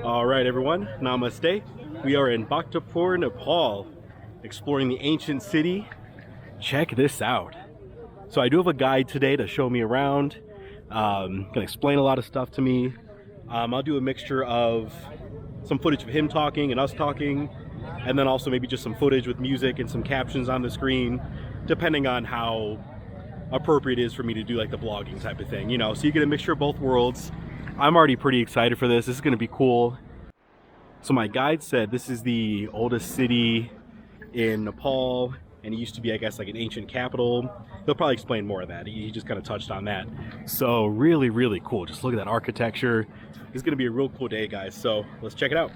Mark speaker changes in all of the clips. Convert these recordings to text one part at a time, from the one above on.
Speaker 1: All right, everyone, namaste. We are in Bhaktapur, Nepal, exploring the ancient city. Check this out. So I do have a guide today to show me around, can explain a lot of stuff to me. I'll do a mixture of some footage of him talking and us talking, and then also maybe just some footage with music and some captions on the screen, depending on how appropriate it is for me to do like the vlogging type of thing, you know, so you get a mixture of both worlds. I'm already pretty excited for this. This is going to be cool. So my guide said this is the oldest city in Nepal, and it used to be, I guess, like an ancient capital. He'll probably explain more of that. He just kind of touched on that. So really cool. Just look at that architecture. This is going to be a real cool day, guys. So let's check it out.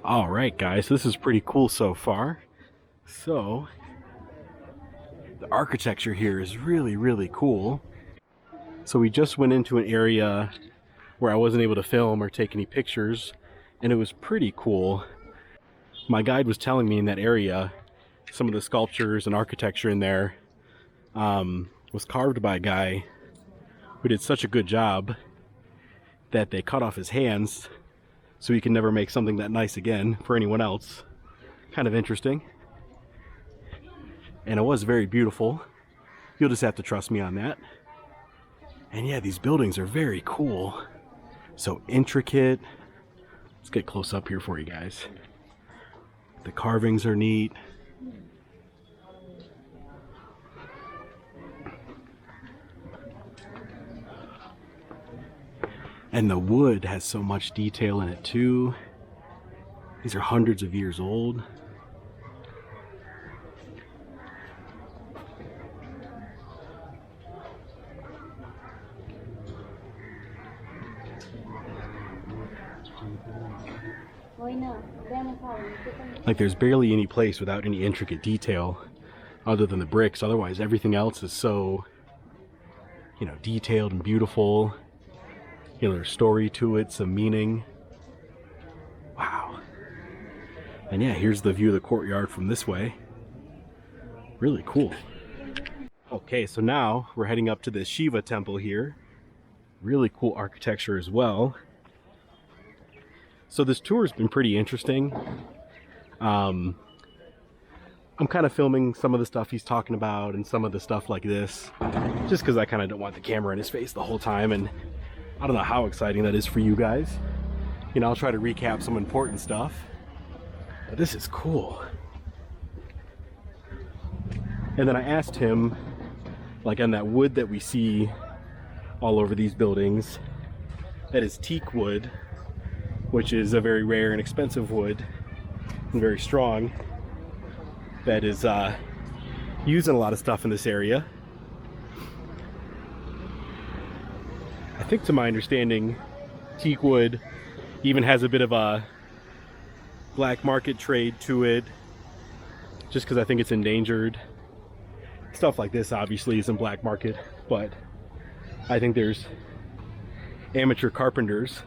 Speaker 1: All right, guys, this is pretty cool so far. So the architecture here is really cool. So we just went into an area where I wasn't able to film or take any pictures, and it was pretty cool. My guide was telling me in that area some of the sculptures and architecture in there was carved by a guy who did such a good job that they cut off his hands so he can never make something that nice again for anyone else. Kind of interesting. And it was very beautiful. You'll just have to trust me on that. And yeah, these buildings are very cool. So intricate. Let's get close up here for you guys. The carvings are neat. And the wood has so much detail in it too. These are hundreds of years old. Like there's barely any place without any intricate detail other than the bricks. Otherwise everything else is so, you know, detailed and beautiful. You know, there's story to it, some meaning. Wow. And yeah, here's the view of the courtyard from this way. Really cool. Okay, so now we're heading up to the Shiva temple here. Really cool architecture as well. So this tour has been pretty interesting. I'm kind of filming some of the stuff he's talking about and some of the stuff like this, just because I kind of don't want the camera in his face the whole time, and I don't know how exciting that is for you guys. You know, I'll try to recap some important stuff, but this is cool. And then I asked him, like on that wood that we see all over these buildings, that is teak wood, which is a very rare and expensive wood and very strong, that is used in a lot of stuff in this area. I think, to my understanding, teak wood even has a bit of a black market trade to it, just because I think it's endangered. Stuff like this obviously isn't black market, but I think there's amateur carpenters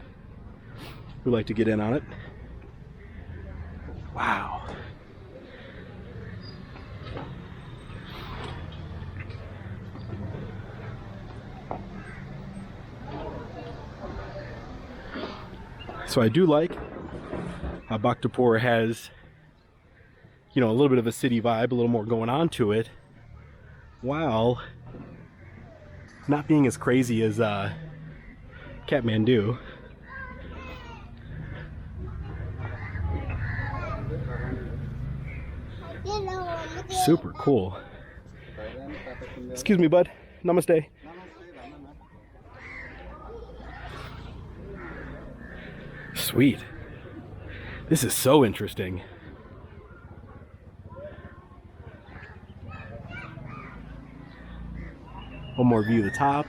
Speaker 1: who like to get in on it. Wow. So I do like how Bhaktapur has, you know, a little bit of a city vibe, a little more going on to it, while not being as crazy as Kathmandu. Super cool. Excuse me, bud. Namaste. Sweet. This is so interesting. One more view of the top.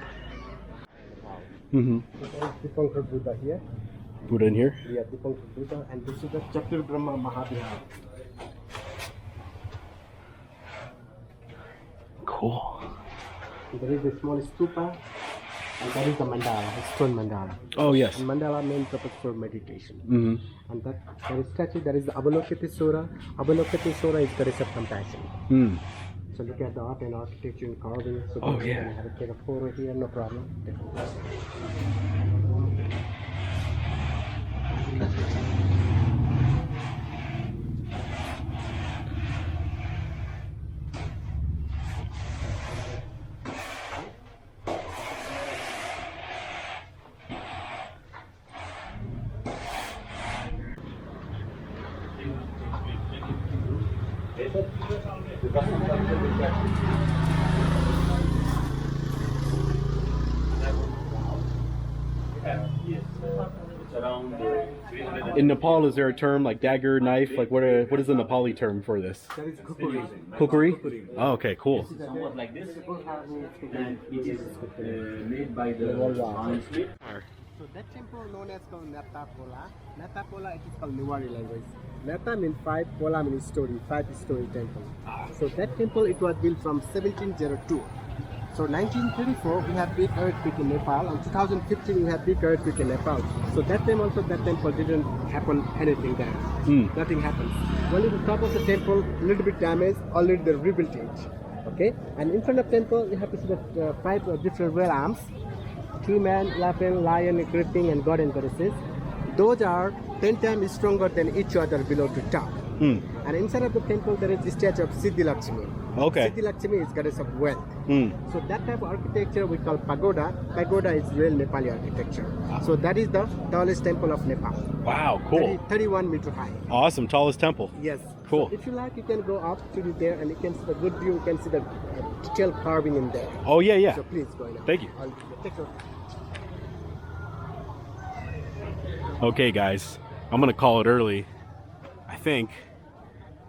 Speaker 2: Dipankar Buddha here.
Speaker 1: Buddha in here?
Speaker 2: Yeah, Dipankar Buddha, and this is the Chatur Brahma Mahavihar.
Speaker 1: Cool.
Speaker 2: There is a small stupa, and that is the mandala, a stone mandala.
Speaker 1: Oh yes.
Speaker 2: And mandala main purpose for meditation. And that is statue, that is the Avalokiteswara. Avalokiteswara is goddess of compassion. So look at the art and architecture and carving. So
Speaker 1: oh
Speaker 2: you
Speaker 1: yeah.
Speaker 2: can have a take a photo here, no problem.
Speaker 1: In Nepal, is there a term like dagger, knife? Like what is the Nepali term for this?
Speaker 2: That is kukuri.
Speaker 1: Kukuri? Oh, okay, cool.
Speaker 3: Somewhat like this, and it is made by the
Speaker 2: So that temple known as called Natapola. Natapola, it is called Newari language. Nata means 5, Pola means story, 5-story temple. So that temple, it was built from 1702. So 1934 we had big earthquake in Nepal, and 2015 we had big earthquake in Nepal. So that time also that temple didn't happen anything there. Nothing happens. Only the top of the temple a little bit damaged, already they rebuilt it. Okay, and in front of temple you have to see that 5 different real arms, 3 man, elephant, lion, gripping, and god and goddesses. Those are 10 times stronger than each other below to top. And inside of the temple there is the statue of Siddhi Lakshmi.
Speaker 1: Okay.
Speaker 2: Siddhi Lakshmi is goddess of wealth. So that type of architecture we call pagoda. Pagoda is real Nepali architecture. So that is the tallest temple of Nepal.
Speaker 1: Wow, cool.
Speaker 2: 31 meter high.
Speaker 1: Awesome, tallest temple.
Speaker 2: Yes.
Speaker 1: Cool.
Speaker 2: So if you like, you can go up to there and you can see the good view. You can see the detailed carving in there.
Speaker 1: Oh yeah, yeah.
Speaker 2: So please go in.
Speaker 1: Thank you.
Speaker 2: I'll take a
Speaker 1: Okay guys, I'm gonna call it early. I think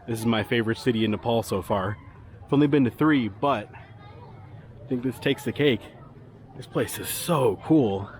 Speaker 1: this is my favorite city in Nepal so far. I've only been to 3, but I think this takes the cake. This place is so cool.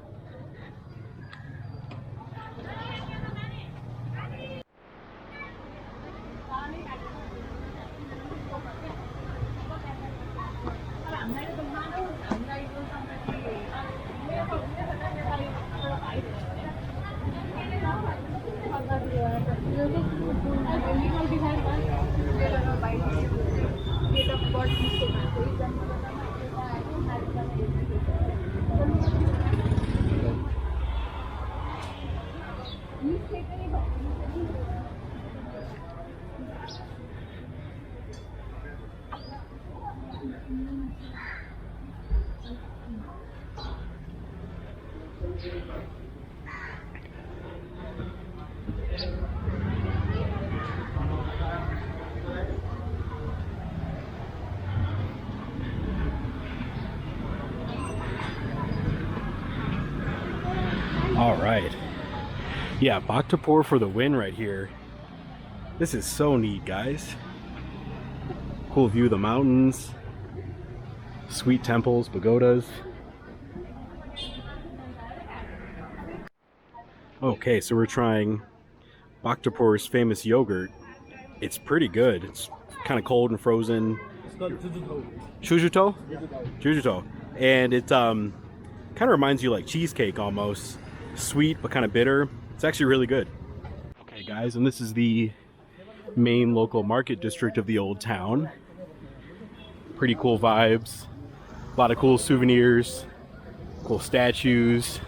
Speaker 1: All right. Yeah, Bhaktapur for the win right here. This is so neat, guys. Cool view of the mountains. Sweet temples, pagodas. Okay, so we're trying Bhaktapur's famous yogurt. It's pretty good. It's kind of cold and frozen.
Speaker 2: It's called Jujuto.
Speaker 1: Chujuto? Jujuto. And it kind of reminds you like cheesecake almost. Sweet but kind of bitter. It's actually really good. Okay guys, and this is the main local market district of the old town. Pretty cool vibes. A lot of cool souvenirs, cool statues,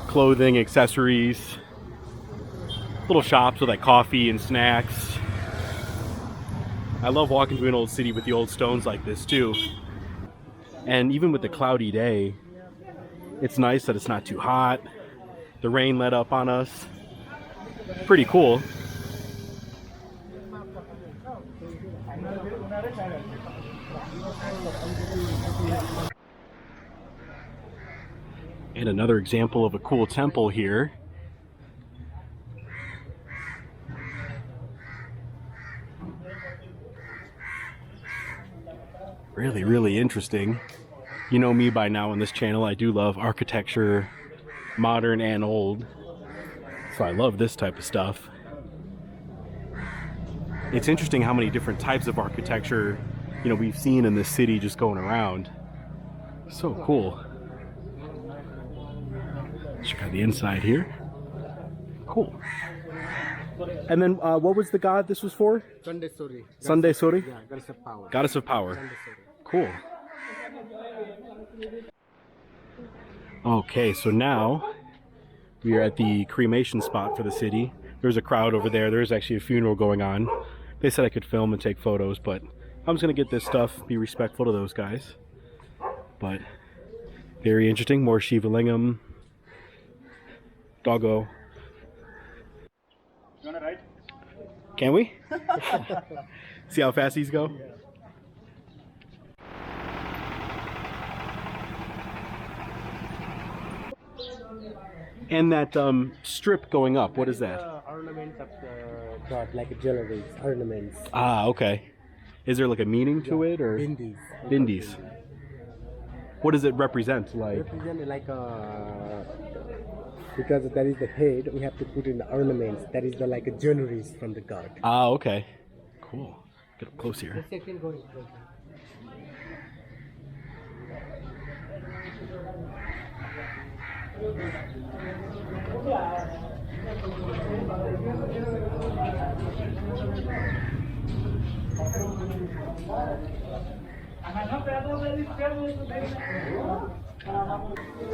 Speaker 1: clothing, accessories, little shops with like coffee and snacks. I love walking through an old city with the old stones like this too. And even with the cloudy day, it's nice that it's not too hot. The rain let up on us. Pretty cool. And another example of a cool temple here. really, really interesting. You know me by now on this channel. I do love architecture, modern and old. So I love this type of stuff. It's interesting how many different types of architecture, you know, we've seen in this city just going around. So cool. Check out the inside here. Cool. And then what was the god this was for?
Speaker 2: Sundesori.
Speaker 1: Sundesori?
Speaker 2: Yeah, goddess of power.
Speaker 1: Goddess of power.
Speaker 2: Sundesori.
Speaker 1: Cool. Okay, so now we are at the cremation spot for the city. There's a crowd over there. There's actually a funeral going on. They said I could film and take photos, but I'm just gonna get this stuff, be respectful to those guys. But very interesting. More Shiva Lingam. Doggo.
Speaker 3: You wanna ride?
Speaker 1: Can we? See how fast these go? And that strip going up, what is that?
Speaker 2: Ornaments of the god, like jewelry, ornaments.
Speaker 1: Ah, okay. Is there like a meaning to it, or?
Speaker 2: Bindis.
Speaker 1: Bindis. What does it represent? Like?
Speaker 2: Represent like because that is the head, we have to put in the ornaments. That is the like a jewelry from the god.
Speaker 1: Ah, okay. Cool. Get up close here.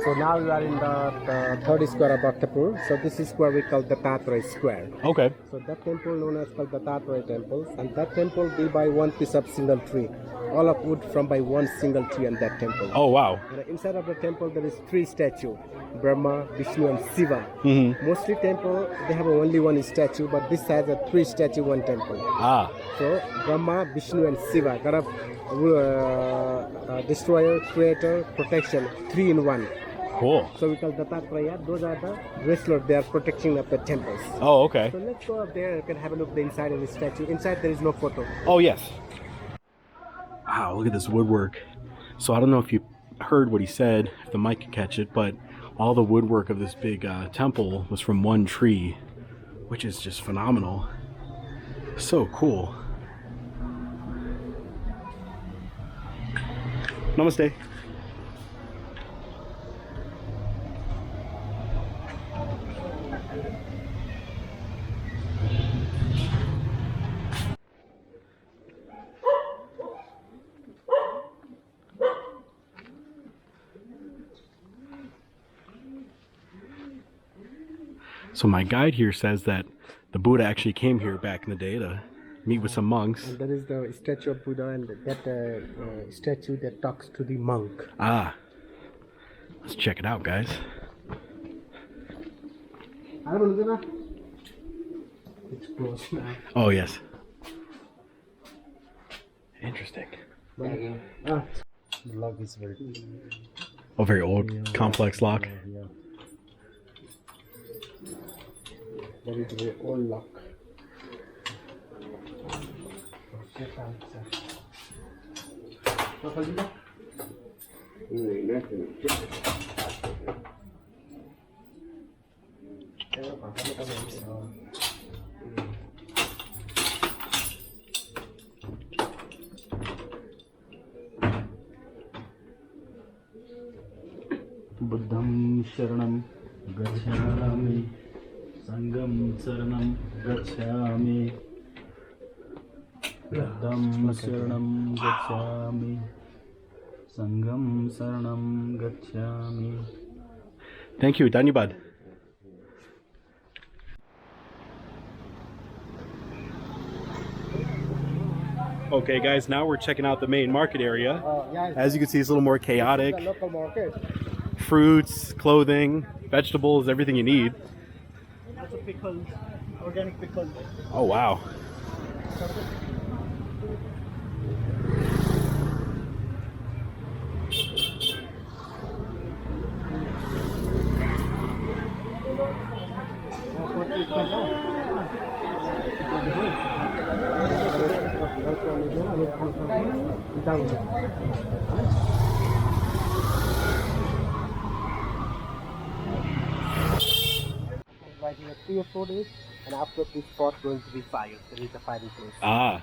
Speaker 2: So now we are in the third square of Bhaktapur. So this is square we call the Tatray Square.
Speaker 1: Okay.
Speaker 2: So that temple known as called the Tatray Temple, and that temple built by one piece of single tree, all of wood from by one single tree in that temple.
Speaker 1: Oh, wow.
Speaker 2: And inside of the temple there is three statues: Brahma, Vishnu, and Shiva. Mostly temple they have only one statue, but this has a three statue one temple.
Speaker 1: Ah.
Speaker 2: So Brahma, Vishnu, and Shiva, God of destroyer, creator, protection, three in one.
Speaker 1: Cool.
Speaker 2: So we call Dattatraya. Those are the wrestlers. They are protecting of the temples.
Speaker 1: Oh, okay.
Speaker 2: So let's go up there. You can have a look the inside of the statue. Inside there is no photo.
Speaker 1: Oh, yes. Wow, look at this woodwork. So I don't know if you heard what he said, if the mic could catch it, but all the woodwork of this big temple was from one tree, which is just phenomenal. So cool. Namaste. So my guide here says that the Buddha actually came here back in the day to meet with some monks.
Speaker 2: And that is the statue of Buddha, and that statue that talks to the monk.
Speaker 1: Ah, let's check it out, guys.
Speaker 2: It's close now.
Speaker 1: Oh, yes. Interesting.
Speaker 2: The lock is very.
Speaker 1: Oh, very old, complex lock.
Speaker 2: Yeah. That is very old lock.
Speaker 3: Buddham Sharanam Gacchami, Sangam Saranam Gacchami, Buddham Sharanam Gacchami, Sangam Saranam Gacchami.
Speaker 1: Thank you, Dhanyabad. Okay, guys, now we're checking out the main market area.
Speaker 2: Yeah,
Speaker 1: As you can see, it's a little more chaotic.
Speaker 2: the local market.
Speaker 1: Fruits, clothing, vegetables, everything you need.
Speaker 2: Also pickles, organic pickles.
Speaker 1: Oh, wow.
Speaker 2: Down. Right here 3 or 4 days, and after this spot going to be fired. There is a firing place.
Speaker 1: Ah.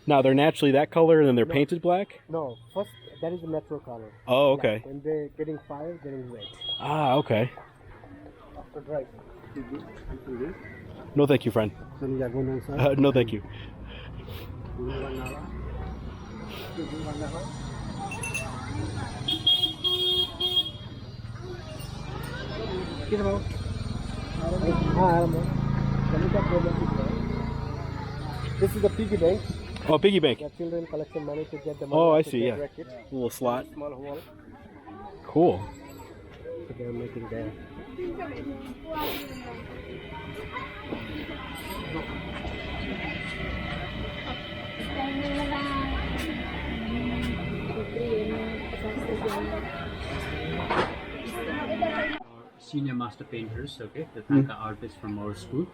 Speaker 1: Now they're naturally that color and then they're
Speaker 2: No.
Speaker 1: painted black?
Speaker 2: No, first that is the natural color.
Speaker 1: Oh, okay.
Speaker 2: Black. When they're getting fired, getting red.
Speaker 1: Ah, okay.
Speaker 2: After dry.
Speaker 1: No thank you, friend. No thank you.
Speaker 2: This is the piggy bank.
Speaker 1: Oh, piggy bank.
Speaker 2: The children collection money to get the money.
Speaker 1: Oh, I
Speaker 2: to
Speaker 1: see,
Speaker 2: get
Speaker 1: yeah.
Speaker 2: racket.
Speaker 1: Little slot.
Speaker 2: Small hole.
Speaker 1: Cool.
Speaker 2: So they're making there.
Speaker 3: Senior master painters, okay, the Thangka artists from our school,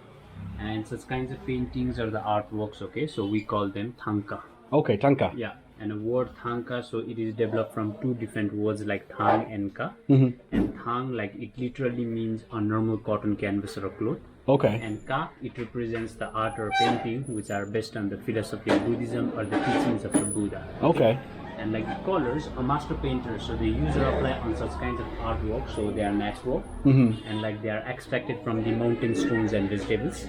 Speaker 3: and such kinds of paintings are the artworks, okay, so we call them Thangka.
Speaker 1: Okay, tanka.
Speaker 3: Yeah, and the word Thangka, so it is developed from two different words like Thang and Ka. And Thang, like it literally means a normal cotton canvas or a cloth.
Speaker 1: Okay.
Speaker 3: And Ka, it represents the art or painting which are based on the philosophy of Buddhism or the teachings of the Buddha.
Speaker 1: Okay.
Speaker 3: And like the colors, a master painter, so they use or apply on such kinds of artwork, so they are natural, and like they are extracted from the mountain stones and vegetables.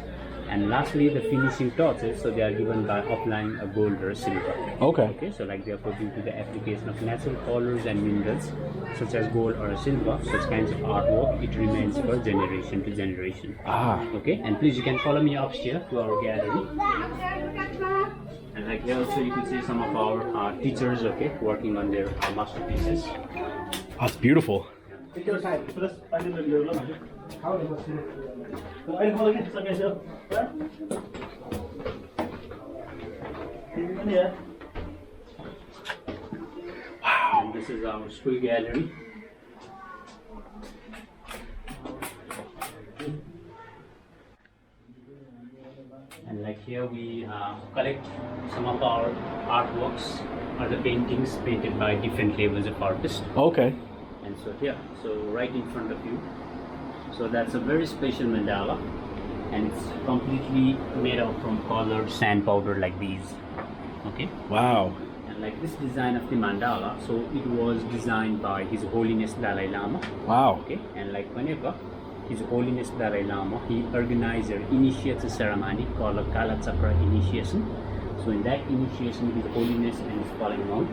Speaker 3: And lastly, the finishing touches, so they are given by applying a gold or silver.
Speaker 1: Okay.
Speaker 3: Okay, so like therefore due to the application of natural colors and minerals such as gold or silver, such kinds of artwork, it remains for generation to generation.
Speaker 1: Ah.
Speaker 3: Okay, and please you can follow me upstairs to our gallery. And like here also you can see some of our teachers, okay, working on their masterpieces.
Speaker 1: That's beautiful.
Speaker 2: Take your time. How do
Speaker 3: Wow. And this is our school gallery. And like here we collect some of our artworks or the paintings painted by different levels of artists.
Speaker 1: Okay.
Speaker 3: And so here, so right in front of you, so that's a very special mandala, and it's completely made out from colored sand powder like these. Okay.
Speaker 1: Wow.
Speaker 3: And like this design of the mandala, so it was designed by His Holiness Dalai Lama.
Speaker 1: Wow.
Speaker 3: Okay. And like whenever His Holiness Dalai Lama, he organized or initiates a ceremony called a Kala Chakra initiation. So in that initiation, His Holiness and his following monk,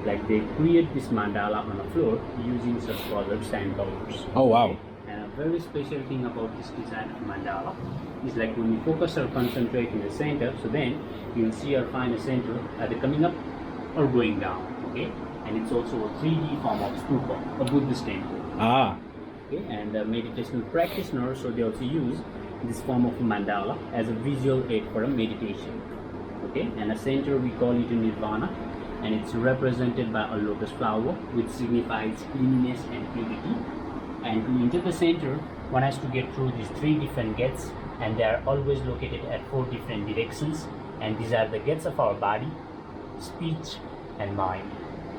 Speaker 3: like they create this mandala on the floor using such colored sand powders.
Speaker 1: Oh, wow.
Speaker 3: Okay? And a very special thing about this design of mandala is like when you focus or concentrate in the center, so then you will see or find a center either coming up or going down. Okay, and it's also a 3D form of stupa, a Buddhist temple.
Speaker 1: Ah.
Speaker 3: Okay, and the meditational practitioners, so they also use this form of mandala as a visual aid for a meditation. Okay, and a center we call it a nirvana, and it's represented by a lotus flower, which signifies cleanliness and purity. And to enter the center, one has to get through these 3 different gates, and they are always located at 4 different directions. And these are the gates of our body, speech, and mind.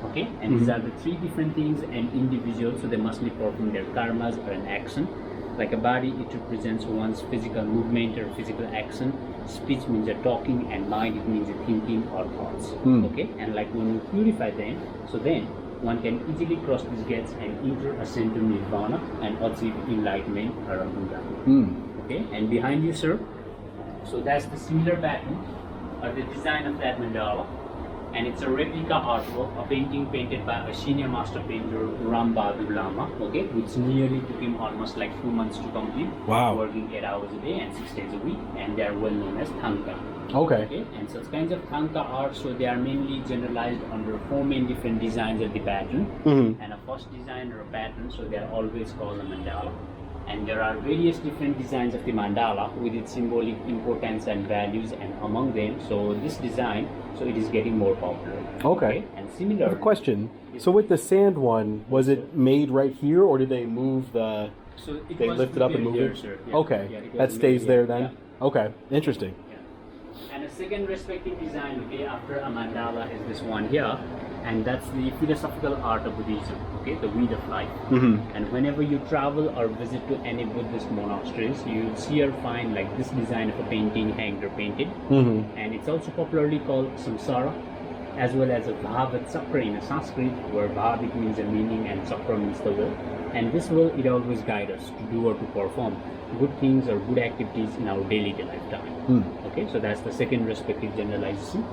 Speaker 3: Okay, and these are the 3 different things and individuals, so they mustly perform their karmas or an action. Like a body, it represents one's physical movement or physical action. Speech means a talking, and mind, it means a thinking or thoughts. Okay, and like when you purify them, so then one can easily cross these gates and enter a center nirvana and achieve enlightenment or a Buddha. Okay, and behind you, sir, so that's the similar pattern or the design of that mandala. And it's a replica artwork, a painting painted by a senior master painter, Ram Bahadur Lama, okay, which nearly took him almost like 2 months to complete.
Speaker 1: Wow.
Speaker 3: Working 8 hours a day and 6 days a week, and they are well known as Thangka.
Speaker 1: Okay.
Speaker 3: And such kinds of Thangka art, so they are mainly generalized under 4 main different designs of the pattern. And a first design or a pattern, so they are always called a mandala. And there are various different designs of the mandala with its symbolic importance and values, and among them, so this design, so it is getting more popular.
Speaker 1: Okay.
Speaker 3: And
Speaker 1: I
Speaker 3: similar.
Speaker 1: have a question. So with the sand one, was it made right here, or did they move the?
Speaker 3: So it
Speaker 1: They
Speaker 3: was
Speaker 1: lift it up and
Speaker 3: prepared
Speaker 1: move
Speaker 3: here,
Speaker 1: it?
Speaker 3: sir. Yeah,
Speaker 1: Okay.
Speaker 3: yeah, it was
Speaker 1: That stays
Speaker 3: made
Speaker 1: there
Speaker 3: here.
Speaker 1: then? Okay. Interesting.
Speaker 3: Yeah. And a second respective design, okay, after a mandala is this one here, and that's the philosophical art of Buddhism, okay, the weed of life. And whenever you travel or visit to any Buddhist monasteries, you'll see or find like this design of a painting hanged or painted. And it's also popularly called samsara, as well as a bhavat chakra in a Sanskrit, where bhavit means a meaning and chakra means the will. And this will, it always guide us to do or to perform good things or good activities in our daily lifetime. Okay, so that's the second respective generalization.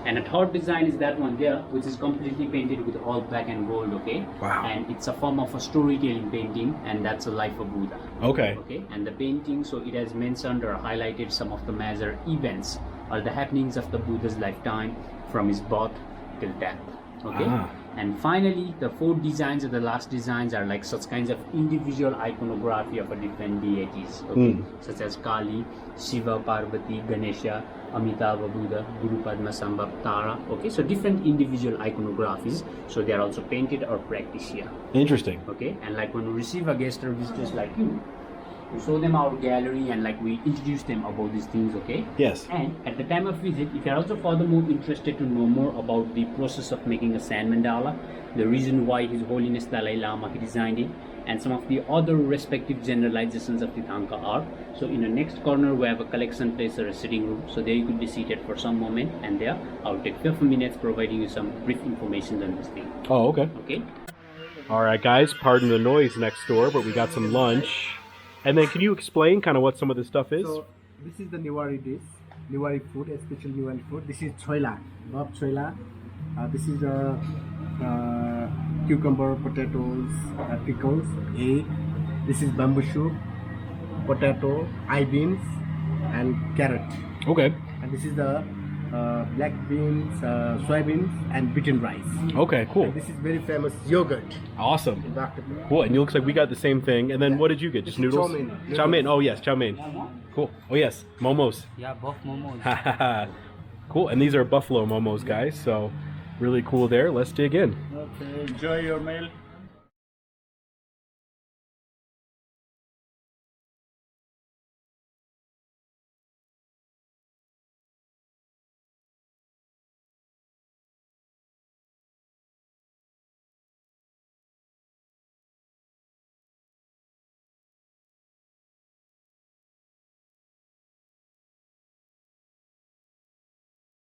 Speaker 3: And a third design is that one there, which is completely painted with all black and gold, okay?
Speaker 1: Wow.
Speaker 3: And it's a form of a storytelling painting, and that's a life of Buddha.
Speaker 1: Okay.
Speaker 3: Okay, and the painting, so it has mentioned or highlighted some of the major events or the happenings of the Buddha's lifetime from his birth till death. Okay. And finally, the fourth designs or the last designs are like such kinds of individual iconography of a different deities, okay, such as Kali, Shiva, Parvati, Ganesha, Amitabha Buddha, Guru Padma Sambhav, Tara. Okay, so different individual iconographies. So they are also painted or practiced here.
Speaker 1: Interesting.
Speaker 3: Okay, and like when we receive a guest or visitors like you, we show them our gallery and like we introduce them about these things, okay?
Speaker 1: Yes.
Speaker 3: And at the time of visit, if you're also furthermore interested to know more about the process of making a sand mandala, the reason why His Holiness Dalai Lama he designed it, and some of the other respective generalizations of the Thangka art. So in the next corner we have a collection place or a sitting room. So there you could be seated for some moment, and there I'll take 15 minutes providing you some brief information on this thing.
Speaker 1: Oh, okay.
Speaker 3: Okay.
Speaker 1: All right, guys, pardon the noise next door, but we got some lunch. And then can you explain kind of what some of this stuff is?
Speaker 2: So this is the Newari dish, Newari food, especially Newari food. This is choila, bab choila. This is cucumber, potatoes, pickles, egg. This is bamboo soup, potato, eye beans, and carrot.
Speaker 1: Okay.
Speaker 2: And this is the black beans, soybeans, and beaten rice.
Speaker 1: Okay, cool.
Speaker 2: And this is very famous yogurt.
Speaker 1: Awesome.
Speaker 2: in Bhaktapur.
Speaker 1: Cool. And it looks like we got the same thing. And then what did you get? Just
Speaker 2: This is
Speaker 1: noodles?
Speaker 2: chow mein.
Speaker 1: Chow mein. Oh, yes, chow mein. Cool. Oh, yes. Momos.
Speaker 3: Yeah, both momos.
Speaker 1: Cool. And these are buffalo momos, guys. So really cool there. Let's dig in.
Speaker 4: Okay, enjoy your meal.